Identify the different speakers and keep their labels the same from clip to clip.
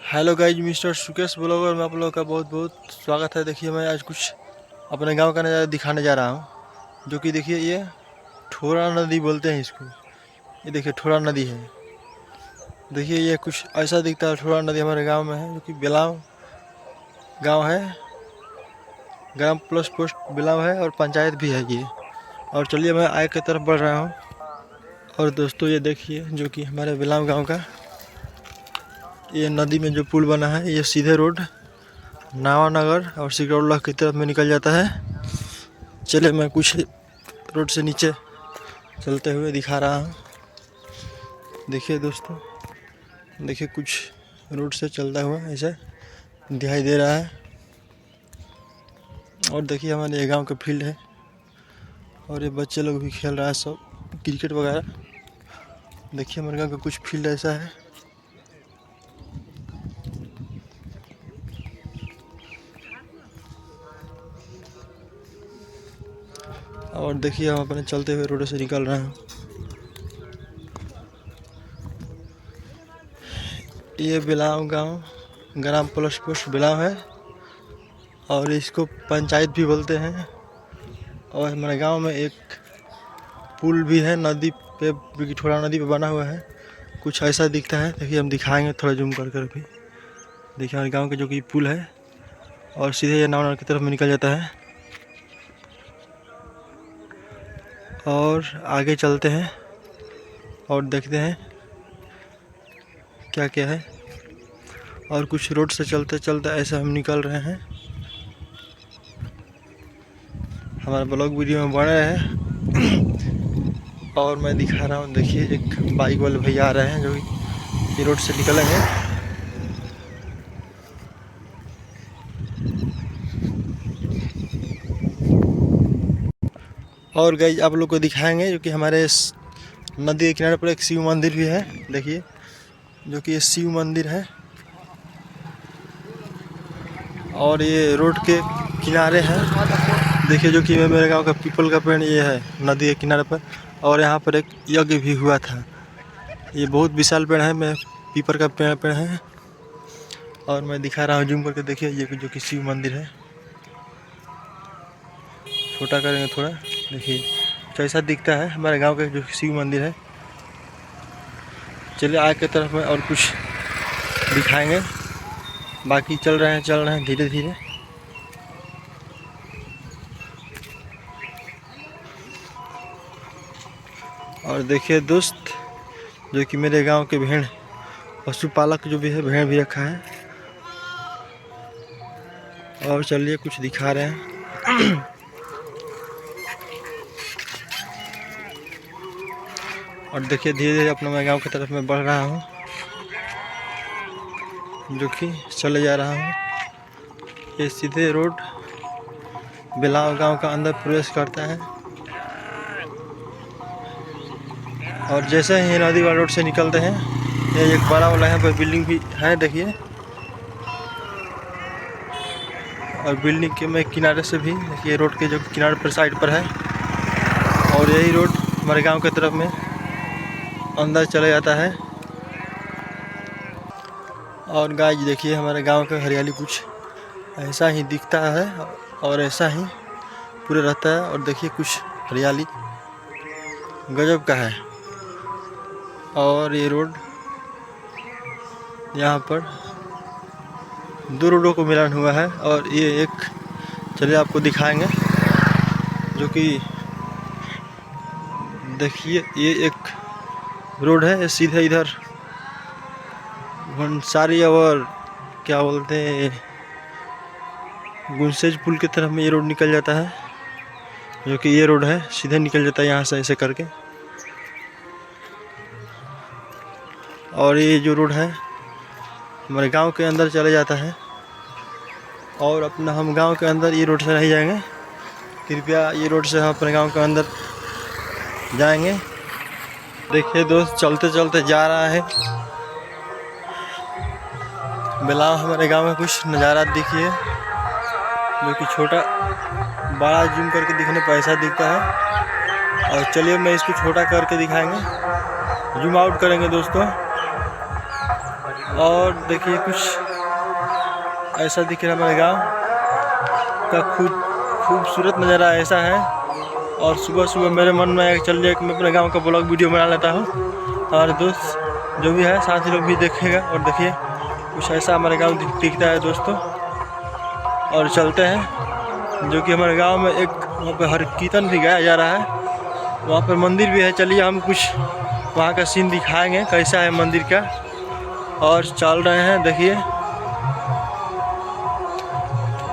Speaker 1: Hello guys, mister Sukesh blogger में आप लोगों का बहुत बहुत स्वागत है। देखिए, मैं आज कुछ अपने गांव का नज़ारा दिखाने जा रहा हूं, जो कि देखिए ये ठोरा नदी बोलते हैं इसको। ये देखिए ठोरा नदी है। देखिए ये कुछ ऐसा दिखता है। ठोरा नदी हमारे गांव में है, जो कि बिलाव गांव है। ग्राम प्लस पोस्ट बिलाव है और पंचायत भी है ये। और चलिए मैं आगे की तरफ बढ़ रहा हूँ। और दोस्तों ये देखिए, जो कि हमारे बिलाव गाँव का ये नदी में जो पुल बना है, ये सीधे रोड नावानगर और सिकरौला की तरफ में निकल जाता है। चले मैं कुछ रोड से नीचे चलते हुए दिखा रहा हूँ। देखिए दोस्तों, देखिए कुछ रोड से चलता हुआ ऐसा दिखाई दे रहा है। और देखिए हमारे ये गांव का फील्ड है और ये बच्चे लोग भी खेल रहा है, सब क्रिकेट वगैरह। देखिए हमारे गांव का कुछ फील्ड ऐसा है। और देखिए हम अपने चलते हुए रोड से निकल रहे हैं। ये बिलाव गांव ग्राम प्लस पोस्ट बिलाव है और इसको पंचायत भी बोलते हैं। और हमारे गांव में एक पुल भी है नदी पे, ठोरा नदी पे बना हुआ है। कुछ ऐसा दिखता है। देखिए हम दिखाएंगे थोड़ा जूम कर कर भी। देखिए हमारे गांव का जो कि पुल है और सीधे ये नावनगर की तरफ में निकल जाता है। और आगे चलते हैं और देखते हैं क्या क्या है। और कुछ रोड से चलते चलते ऐसा हम निकल रहे हैं। हमारा ब्लॉग वीडियो में बने हैं। और मैं दिखा रहा हूँ। देखिए एक बाइक वाले भैया आ रहे हैं, जो ये रोड से निकलेंगे। और गाइस आप लोग को दिखाएंगे, जो कि हमारे नदी के किनारे पर एक शिव मंदिर भी है। देखिए, जो कि ये शिव मंदिर है। और ये रोड के किनारे है। देखिए, जो कि मेरे गांव का पीपल का पेड़ ये है नदी के किनारे पर। और यहाँ पर एक यज्ञ भी हुआ था। ये बहुत विशाल पेड़ है, मैं पीपल का पेड़ है। और मैं दिखा रहा हूँ जूम करके। देखिए ये जो कि शिव मंदिर है। छोटा करेंगे थोड़ा। देखिए कैसा दिखता है हमारे गांव का जो शिव मंदिर है। चलिए आगे की तरफ में और कुछ दिखाएंगे। बाकी चल रहे हैं धीरे धीरे। और देखिए दोस्त, जो कि मेरे गांव के भेड़ पशुपालक जो भी है, भेड़ भी रखा है। और चलिए कुछ दिखा रहे हैं। और देखिए धीरे धीरे अपना मैं गांव की तरफ में बढ़ रहा हूँ, जो कि चले जा रहा हूँ। ये सीधे रोड बिलाव गांव का अंदर प्रवेश करता है। और जैसे ही नदी वाला रोड से निकलते हैं, ये एक बड़ा वाला यहाँ पर बिल्डिंग भी है। देखिए, और बिल्डिंग के में किनारे से भी देखिए रोड के जो किनारे पर साइड पर है। और यही रोड हमारे गांव की तरफ में अंदर चला जाता है। और गाइस देखिए हमारे गांव का हरियाली कुछ ऐसा ही दिखता है और ऐसा ही पूरा रहता है। और देखिए कुछ हरियाली गजब का है। और ये रोड यहाँ पर दो रोडों को मिलन हुआ है। और ये एक, चलिए आपको दिखाएंगे, जो कि देखिए ये एक रोड है। सीधे इधर भंसारी और क्या बोलते हैं गुंसेज पुल की तरफ में ये रोड निकल जाता है। जो कि ये रोड है सीधे निकल जाता है यहाँ से ऐसे करके। और ये जो रोड है हमारे गांव के अंदर चले जाता है। और अपना हम गांव के अंदर ये रोड से नहीं जाएंगे। कृपया ये रोड से हम अपने गांव के अंदर जाएंगे। देखिए दोस्त, चलते चलते जा रहा है बिलाव हमारे गांव में कुछ नज़ारा देखिए, जो कि छोटा बड़ा जूम करके दिखने पर ऐसा दिखता है। और चलिए मैं इसको छोटा करके दिखाएंगे, जूम आउट करेंगे दोस्तों। और देखिए कुछ ऐसा दिख रहा है हमारे गांव का खूबसूरत नज़ारा ऐसा है। और सुबह सुबह मेरे मन में चल जाए कि मैं अपने गांव का ब्लॉग वीडियो बना लेता हूं, और दोस्त जो भी है साथी लोग भी देखेगा। और देखिए कुछ ऐसा हमारे गांव दिखता है दोस्तों। और चलते हैं, जो कि हमारे गांव में एक वहाँ पर हर कीर्तन भी गाया जा रहा है, वहाँ पर मंदिर भी है। चलिए हम कुछ वहाँ का सीन दिखाएंगे कैसा है मंदिर का। और चल रहे हैं, देखिए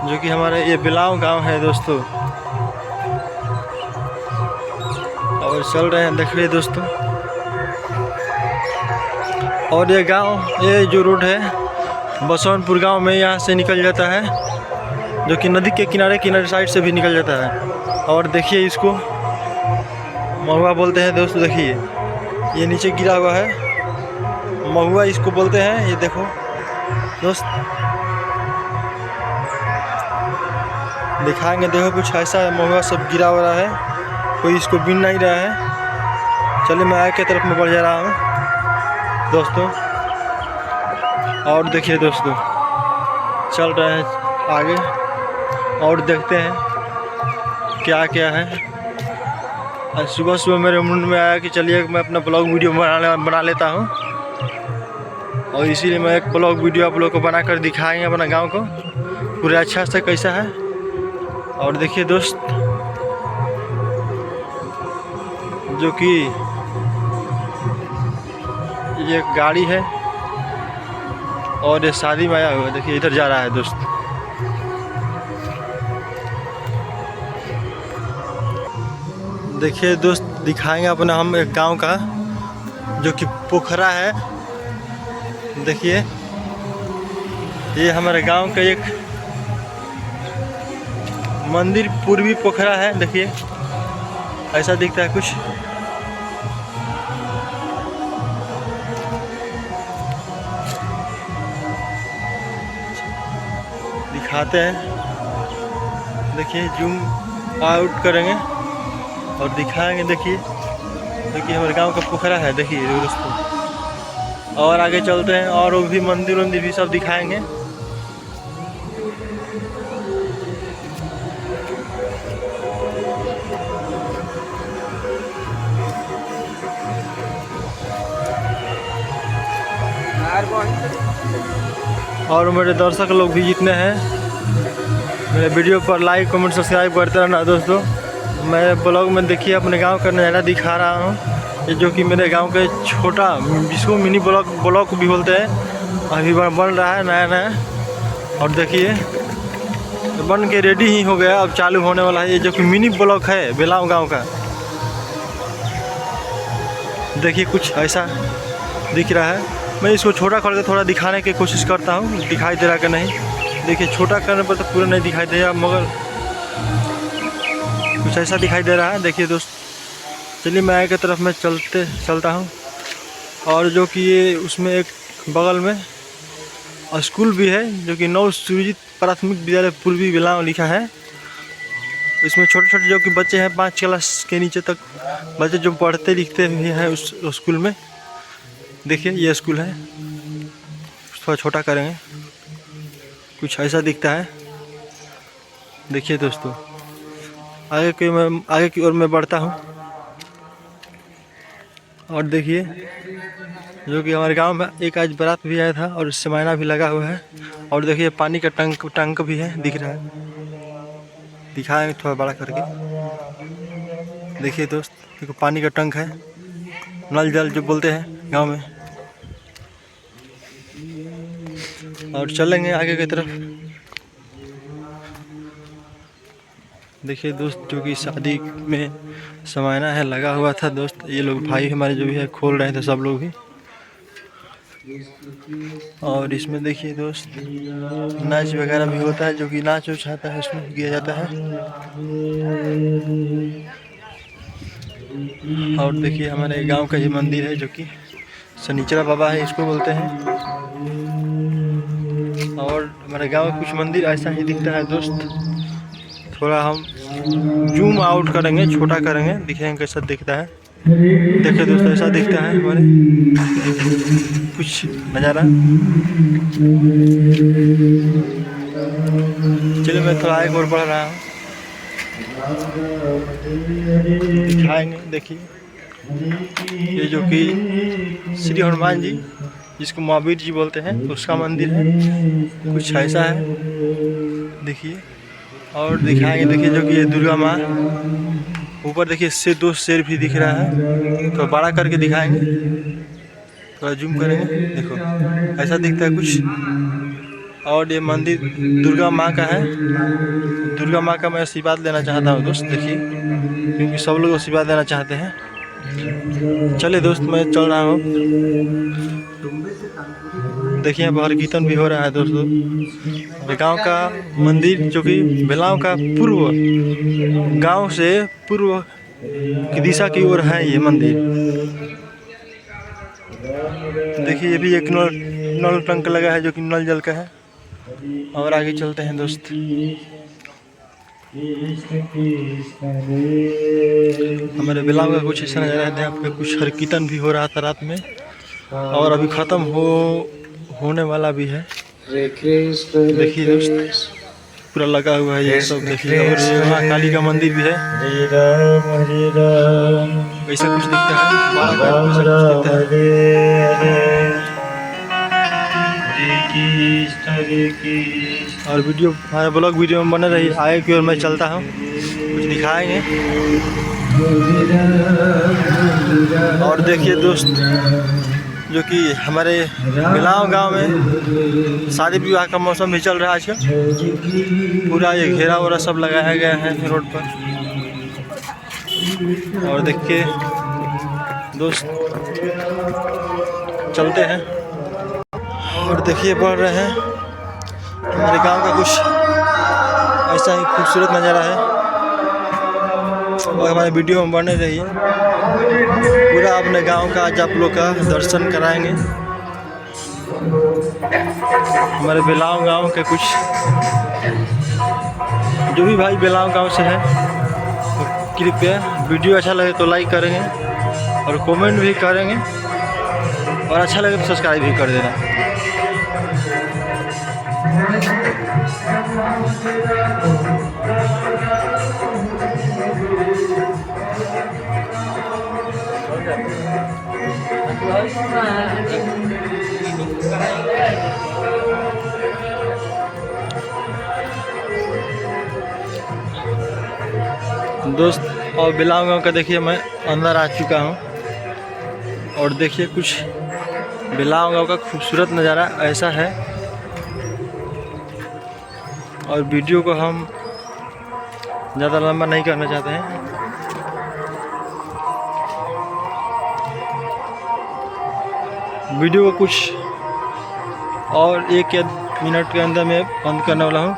Speaker 1: जो कि हमारे ये बिलाव गांव है दोस्तों। और चल रहे हैं, देखिए दोस्तों। और ये गांव, ये जो रोड है बसवनपुर गांव में, यहाँ से निकल जाता है, जो कि नदी के किनारे साइड से भी निकल जाता है। और देखिए इसको महुआ बोलते हैं दोस्तों। देखिए ये नीचे गिरा हुआ है, महुआ इसको बोलते हैं। ये देखो दोस्त, दिखाएंगे। देखो कुछ ऐसा है, महुआ सब गिरा हुआ है, कोई इसको बीन नहीं रहा है। चलिए मैं आगे की तरफ में बढ़ जा रहा हूँ दोस्तों। और देखिए दोस्तों, चल रहे हैं आगे और देखते हैं क्या क्या है। आज सुबह सुबह मेरे मन में आया कि चलिए मैं अपना ब्लॉग वीडियो बना लेता हूँ, और इसीलिए मैं एक ब्लॉग वीडियो आप लोग को बनाकर दिखाएंगे अपना गांव को पूरे अच्छा से कैसा है। और देखिए दोस्त, जो कि ये गाड़ी है और ये शादी में आया हुआ है। देखिए इधर जा रहा है दोस्त। देखिए दोस्त, दिखाएंगे अपना हम एक गांव का, जो कि पोखरा है। देखिए ये हमारे गांव का एक मंदिर पूर्वी पोखरा है। देखिए ऐसा दिखता है कुछ। दिखाते हैं, देखिए जूम आउट करेंगे और दिखाएंगे। देखिए हमारे गांव का पोखरा है, देखिए दोस्तों। और आगे चलते हैं और वो भी मंदिर भी सब दिखाएंगे। और मेरे दर्शक लोग भी जितने हैं, मेरे वीडियो पर लाइक कमेंट सब्सक्राइब करते रहना दोस्तों। मैं ब्लॉग में देखिए अपने गांव का नज़ारा दिखा रहा हूं, ये जो कि मेरे गांव के छोटा, जिसको मिनी ब्लॉक भी बोलते हैं, अभी बन रहा है नया। और देखिए बन के रेडी ही हो गया, अब चालू होने वाला है। ये जो कि मिनी ब्लॉक है बिलाव गाँव का, देखिए कुछ ऐसा दिख रहा है। मैं इसको छोटा करके थोड़ा दिखाने की कोशिश करता हूँ, दिखाई दे रहा कि नहीं। देखिए छोटा करने पर तो पूरा नहीं दिखाई दे रहा, मगर कुछ ऐसा दिखाई दे रहा है। देखिए दोस्त, चलिए मैं आगे की तरफ में चलता हूँ। और जो कि ये उसमें एक बगल में स्कूल भी है, जो कि नव सुरजीत प्राथमिक विद्यालय पूर्वी बिलाव लिखा है। इसमें छोटे छोटे जो कि बच्चे हैं 5 क्लास के नीचे तक बच्चे जो पढ़ते लिखते भी हैं उस स्कूल में। देखिए ये स्कूल है, थोड़ा छोटा करेंगे, कुछ ऐसा दिखता है। देखिए दोस्तों, आगे की ओर मैं बढ़ता हूँ। और देखिए जो कि हमारे गांव में एक आज बारात भी आया था, और इससे मायना भी लगा हुआ है। और देखिए पानी का टंक भी है, दिख रहा है, दिखाएंगे थोड़ा बड़ा करके। देखिए दोस्त, देखो पानी का टंक है, नल जल जो बोलते हैं गांव में। और चलेंगे आगे की तरफ। देखिए दोस्त, जो कि शादी में समायना है लगा हुआ था दोस्त। ये लोग भाई हमारे जो भी है खोल रहे थे सब लोग ही। और इसमें देखिए दोस्त, नाच वगैरह भी होता है, जो कि नाच उच आता है इसमें किया जाता है। और देखिए हमारे गांव का ये मंदिर है, जो कि शनिचरा बाबा है इसको बोलते हैं। और हमारे गांव में कुछ मंदिर ऐसा ही दिखता है दोस्त। थोड़ा हम जूम आउट करेंगे, छोटा करेंगे, दिखेंगे कैसा दिखता है। देखिए दोस्तों, ऐसा दिखता है हमारे कुछ नज़ारा। चलिए मैं थोड़ा एक और बढ़ रहा हूँ, दिखाएंगे। देखिए ये जो कि श्री हनुमान जी, जिसको महावीर जी बोलते हैं, उसका मंदिर है, कुछ ऐसा है। देखिए और दिखाएंगे। देखिए जो कि ये दुर्गा माँ, ऊपर देखिए इससे 2 शेर भी दिख रहा है, तो बड़ा करके दिखाएंगे, थोड़ा जूम करेंगे। देखो ऐसा दिखता है कुछ। और ये मंदिर दुर्गा माँ का है। दुर्गा माँ का मैं आशीर्वाद लेना चाहता हूँ दोस्त, देखिए, क्योंकि सब लोग आशीर्वाद लेना चाहते हैं। चलिए दोस्त मैं चल रहा हूँ। देखिए यहाँ पर कीर्तन भी हो रहा है दोस्तों। गांव का मंदिर जो कि बेलाव का पूर्व, गांव से पूर्व की दिशा की ओर है ये मंदिर। देखिए ये भी एक नल टंक लगा है, जो कि नल जल का है। और आगे चलते हैं दोस्त। हमारे बेलाव का कुछ ऐसा नज़ारा है। यहाँ पे कुछ हर कीर्तन भी हो रहा था रात में, और अभी ख़त्म होने वाला भी है। देखिए दोस्त पूरा लगा हुआ है ये सब। देखिए और वहाँ काली का मंदिर भी है। ऐसा कुछ दिखता है, 12 कुछ दिखता है। और वीडियो हमारे ब्लॉग वीडियो में बने रही। आगे की ओर मैं चलता हूँ, कुछ दिखाएंगे। और देखिए दोस्त जो कि हमारे बेलाव गांव में शादी विवाह का मौसम भी चल रहा है आजकल। पूरा ये घेरा वरा सब लगाया गया है रोड पर। और देखिए दोस्त चलते हैं। और देखिए बढ़ रहे हैं। हमारे गांव का कुछ ऐसा ही खूबसूरत नज़ारा है। और हमारे वीडियो में बने रहिए। पूरा अपने गांव का आज आप लोग का दर्शन कराएंगे। हमारे बेलाव गांव के कुछ जो भी भाई बेलाव गांव से है, तो कृपया वीडियो अच्छा लगे तो लाइक करेंगे और कमेंट भी करेंगे, और अच्छा लगे तो सब्सक्राइब भी कर देना। दोस्त और बेलाव गाँव का देखिए मैं अंदर आ चुका हूँ। और देखिए कुछ बेलाव गाँव का खूबसूरत नज़ारा ऐसा है। और वीडियो को हम ज़्यादा लंबा नहीं करना चाहते हैं। वीडियो को कुछ और 1 मिनट के अंदर मैं बंद करने वाला हूँ,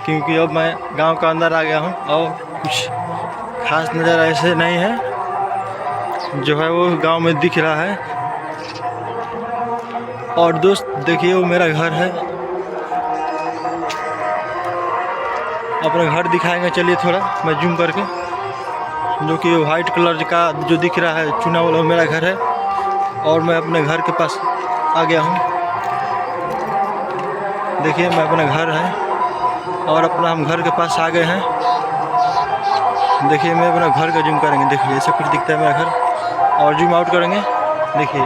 Speaker 1: क्योंकि अब मैं गांव का अंदर आ गया हूँ। और कुछ खास नज़ारा ऐसे नहीं है जो है वो गांव में दिख रहा है। और दोस्त देखिए वो मेरा घर है। अपना घर दिखाएंगे, चलिए थोड़ा मैं जूम करके, जो कि वाइट कलर का जो दिख रहा है चुना वाला, वो मेरा घर है। और मैं अपने घर के पास आ गया हूँ। देखिए मैं अपना घर है, और अपना हम घर के पास आ गए हैं। देखिए मैं अपना घर का जूम करेंगे। देखिए ऐसा कुछ दिखता है मेरा घर, और जूम आउट करेंगे। देखिए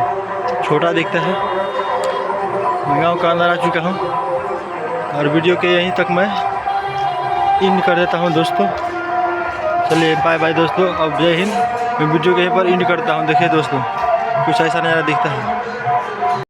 Speaker 1: छोटा दिखता है। मैं गाँव का अंदर आ चुका हूँ, और वीडियो के यहीं तक मैं इंड कर देता हूँ दोस्तों। चलिए बाय बाय दोस्तों, अब जय हिंद। मैं वीडियो के यहीं पर इंड करता हूँ। देखिए दोस्तों कुछ ऐसा नज़ारा दिखता है।